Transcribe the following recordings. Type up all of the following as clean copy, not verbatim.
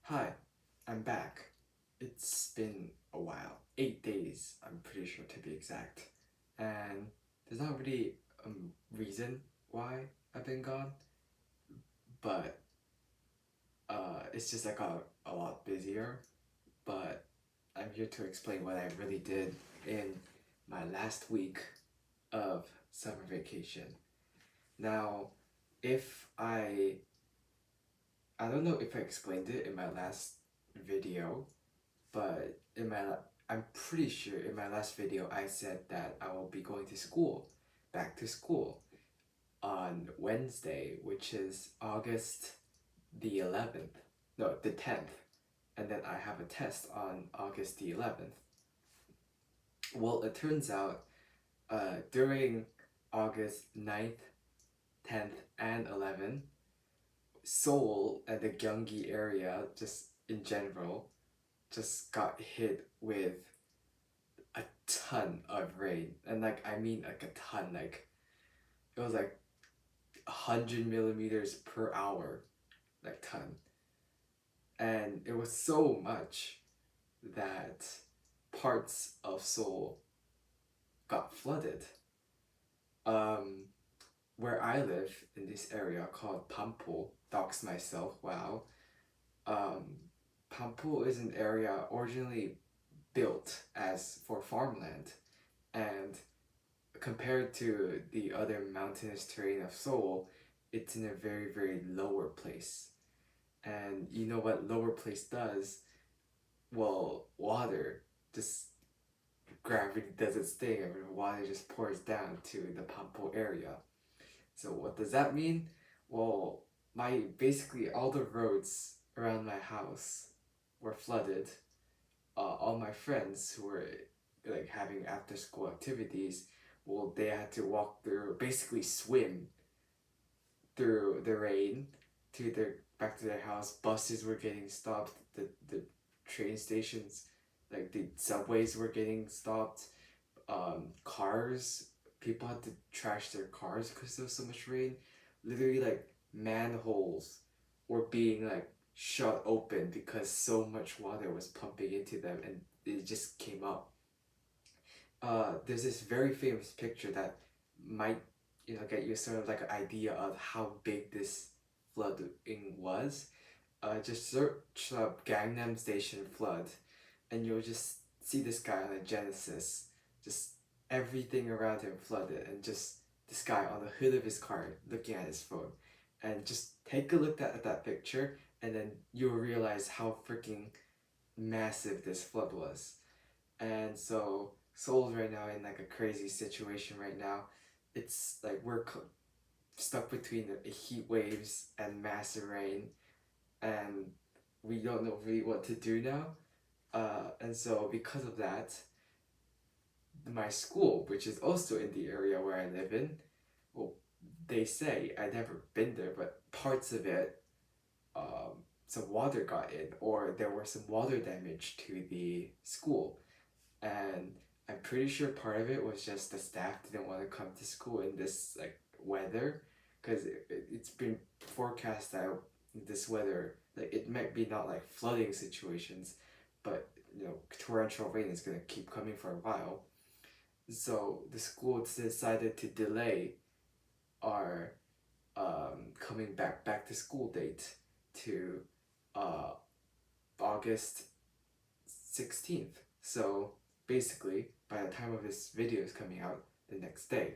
Hi, I'm back. It's been a while. 8 days, I'm pretty sure to be exact. And there's not really a reason why I've been gone, but it's just I got a lot busier. But I'm here to explain what I really did in my last week of summer vacation. Now, if I don't know if I explained it in my last video, but I'm pretty sure in my last video I said that I will be going to school, back to school on Wednesday, which is August the 11th. No, the 10th. And then I have a test on August the 11th. Well, it turns out during August 9th, 10th, and 11th, Seoul and the Gyeonggi area, just in general, just got hit with a ton of rain. And like, I mean like a ton. Like, it was like 100 millimeters per hour, like ton. And it was so much that parts of Seoul got flooded. Um, where I live in this area called Pampo, dox myself, wow. Um, Pampo is an area originally built as for farmland, and compared to the other mountainous terrain of Seoul, it's in a very, very lower place. And you know what lower place does? Well, water just gravity does its thing and water just pours down to the Pampo area. So what does that mean? Well, my basically all the roads around my house were flooded. All my friends who were like having after school activities, well, they had to walk through, basically swim through the rain to their back to their house. Buses were getting stopped. The train stations, like the subways, were getting stopped. Cars, people had to trash their cars because there was so much rain. Literally, like manholes were being like shut open because so much water was pumping into them, and it just came up. There's this very famous picture that might, get you sort of like an idea of how big this flooding was. Just search up Gangnam Station flood, and you'll just see this guy on a Genesis, just everything around him flooded, and just this guy on the hood of his car looking at his phone. And just take a look at that picture, and then you'll realize how freaking massive this flood was. And so Seoul's right now in like a crazy situation right now. It's like we're stuck between the heat waves and massive rain, and we don't know really what to do now. And so because of that, my school, which is also in the area where I live in, well, they say I've never been there, but parts of it, some water got in, or there was some water damage to the school, and I'm pretty sure part of it was just the staff didn't want to come to school in this like weather, because it's been forecast that this weather, like it might be not like flooding situations, but torrential rain is gonna keep coming for a while. So the school decided to delay our coming back to school date to uh, August 16th. So basically, by the time of this video is coming out, the next day.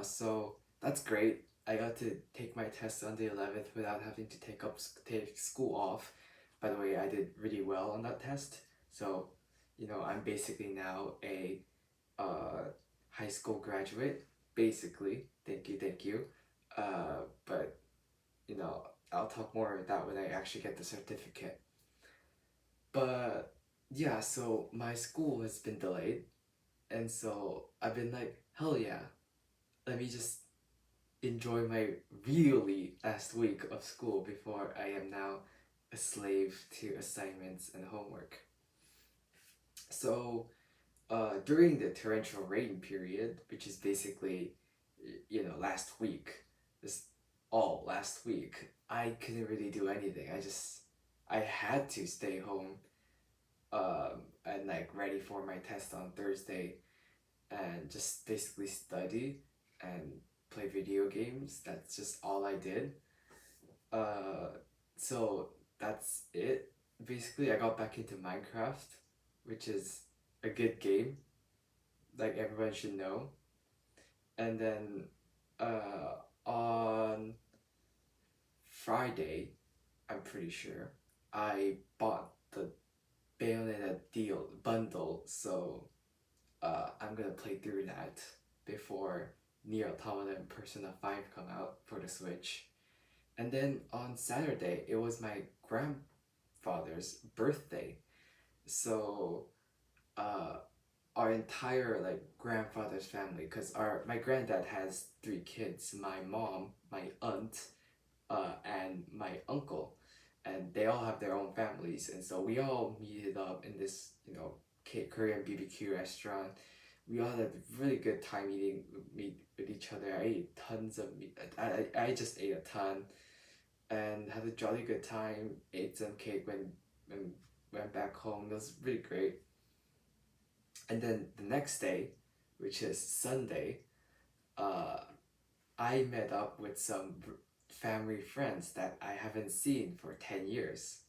So that's great. I got to take my test on the 11th without having to take school off. By the way, I did really well on that test. So, I'm basically now a high school graduate. Basically, thank you. But I'll talk more about that when I actually get the certificate. But yeah, so my school has been delayed, and so I've been like, hell yeah, let me just enjoy my really last week of school before I am now a slave to assignments and homework. So, during the torrential rain period, which is basically, last week, this all last week, I couldn't really do anything. I just I had to stay home and like ready for my test on Thursday and just basically study and play video games. That's just all I did. Uh, so that's it. Basically, I got back into Minecraft, which is a good game, like everyone should know. And then on Friday, I'm pretty sure, I bought the Bayonetta deal bundle, so I'm gonna play through that before Nier Automata and Persona 5 come out for the Switch. And then on Saturday, it was my grandfather's birthday. So uh, our entire like grandfather's family, because our my granddad has three kids, my mom, my aunt, and my uncle, and they all have their own families, and so we all meeted up in this Korean BBQ restaurant. We all had a really good time eating meat with each other. I ate tons of meat. I just ate a ton and had a jolly good time. Ate some cake when went back home. It was really great. And then the next day, which is Sunday, uh, I met up with some family friends that I haven't seen for 10 years.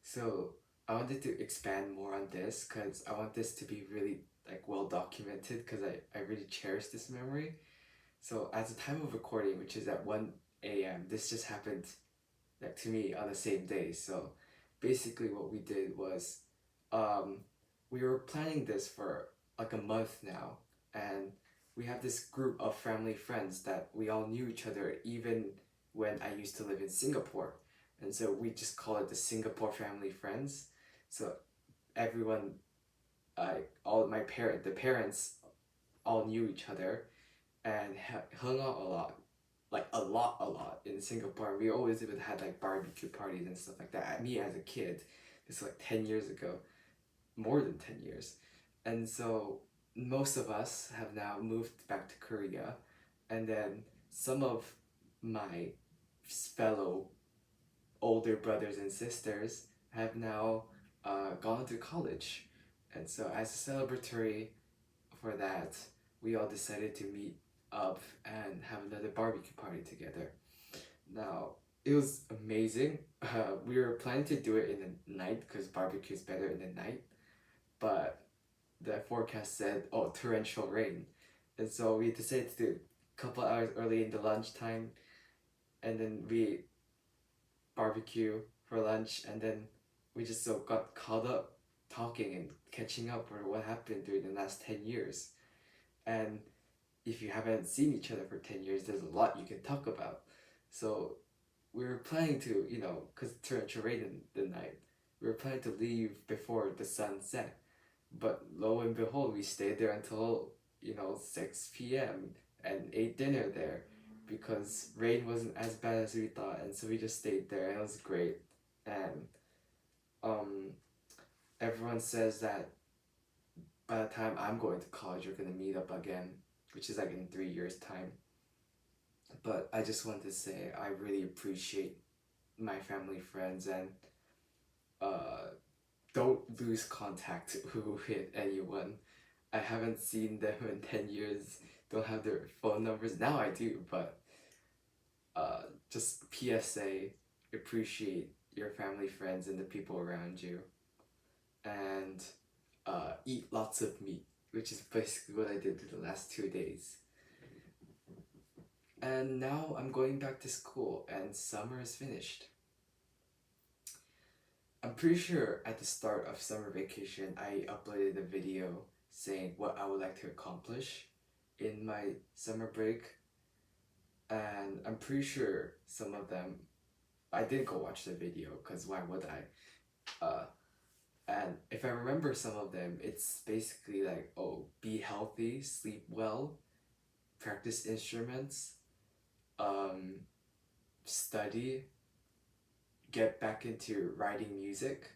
So I wanted to expand more on this because I want this to be really like well documented because I really cherish this memory. So at the time of recording, which is at 1 a.m., this just happened like to me on the same day. So basically what we did was um, we were planning this for like a month now, and we have this group of family friends that we all knew each other even when I used to live in Singapore. And so we just call it the Singapore family friends. So everyone, all the parents all knew each other and hung out a lot, like a lot in Singapore. We always even had like barbecue parties and stuff like that. Me as a kid, this was like 10 years ago, more than 10 years, and so most of us have now moved back to Korea, and then some of my fellow older brothers and sisters have now gone to college, and so as a celebratory for that, we all decided to meet up and have another barbecue party together. Now, it was amazing. We were planning to do it in the night because barbecue is better in the night, but the forecast said, oh, torrential rain. And so we decided to do a couple hours early in the lunchtime, and then we barbecue for lunch, and then we just so got caught up talking and catching up for what happened during the last 10 years. And if you haven't seen each other for 10 years, there's a lot you can talk about. So we were planning to, because it turned to rain in the night, we were planning to leave before the sun set. But lo and behold, we stayed there until, 6 p.m. and ate dinner there because rain wasn't as bad as we thought. And so we just stayed there and it was great. And um, everyone says that by the time I'm going to college, we're going to meet up again, which is like in 3 years' time. But I just want to say I really appreciate my family, friends, and uh, don't lose contact with anyone. I haven't seen them in 10 years, don't have their phone numbers. Now I do, but just PSA, appreciate your family, friends, and the people around you. And eat lots of meat, which is basically what I did for the last 2 days. And now I'm going back to school and summer is finished. I'm pretty sure at the start of summer vacation I uploaded a video saying what I would like to accomplish in my summer break. And I'm pretty sure some of them, I didn't go watch the video because why would I? And if I remember some of them, it's basically like, oh, be healthy, sleep well, practice instruments, study, get back into writing music.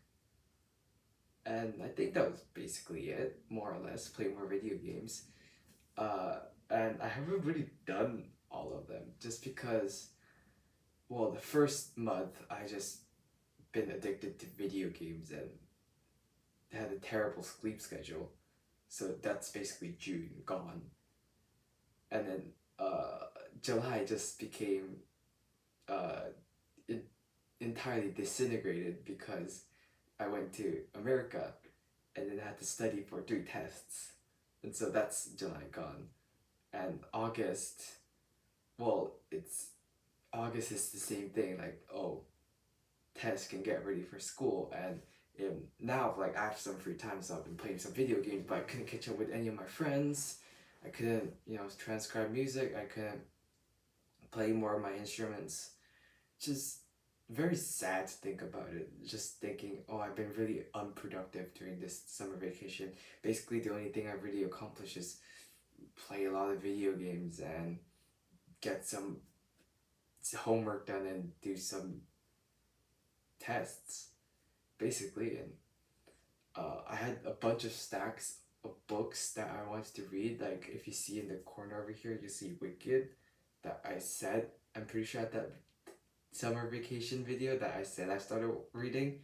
And I think that was basically it, more or less, play more video games. And I haven't really done all of them just because, well, the first month I just been addicted to video games and had a terrible sleep schedule. So that's basically June gone. And then July just became uh, in, entirely disintegrated because I went to America and then had to study for 3 tests. And so that's July gone. And August, well, it's August is the same thing. Like, oh, tests can get ready for school, and now like I have some free time, so I've been playing some video games. But I couldn't catch up with any of my friends. I couldn't, transcribe music. I couldn't play more of my instruments. Just very sad to think about it. Just thinking, oh, I've been really unproductive during this summer vacation. Basically, the only thing I've really accomplished is play a lot of video games and get some homework done and do some tests, basically. And I had a bunch of stacks of books that I wanted to read. Like, if you see in the corner over here, you see Wicked, that I said, I'm pretty sure at that summer vacation video that I said I started reading.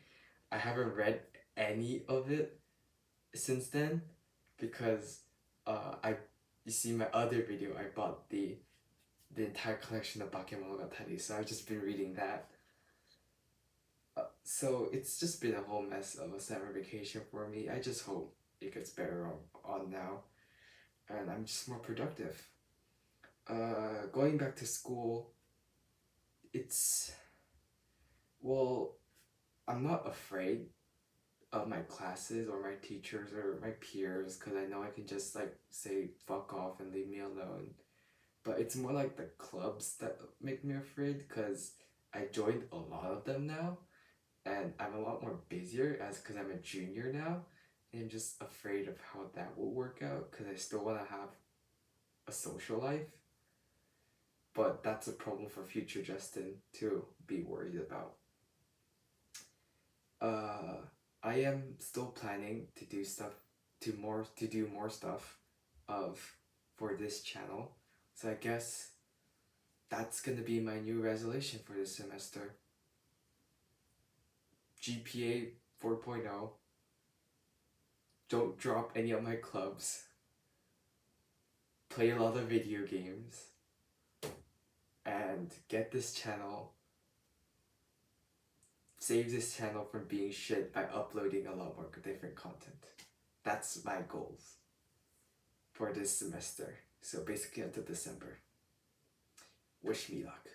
I haven't read any of it since then because you see my other video, I bought the entire collection of Bakemonogatari, so I've just been reading that. So it's just been a whole mess of a summer vacation for me. I just hope it gets better on now, and I'm just more productive. Going back to school, it's, well, I'm not afraid of my classes or my teachers or my peers because I know I can just like say fuck off and leave me alone. But it's more like the clubs that make me afraid because I joined a lot of them now and I'm a lot more busier because I'm a junior now, and I'm just afraid of how that will work out because I still want to have a social life. But that's a problem for future Justin to be worried about. I am still planning to do stuff to do more stuff of for this channel. So I guess that's gonna be my new resolution for this semester. GPA 4.0. Don't drop any of my clubs. Play a lot of video games. And get this channel, save this channel from being shit by uploading a lot more different content. That's my goals for this semester. So basically until December. Wish me luck.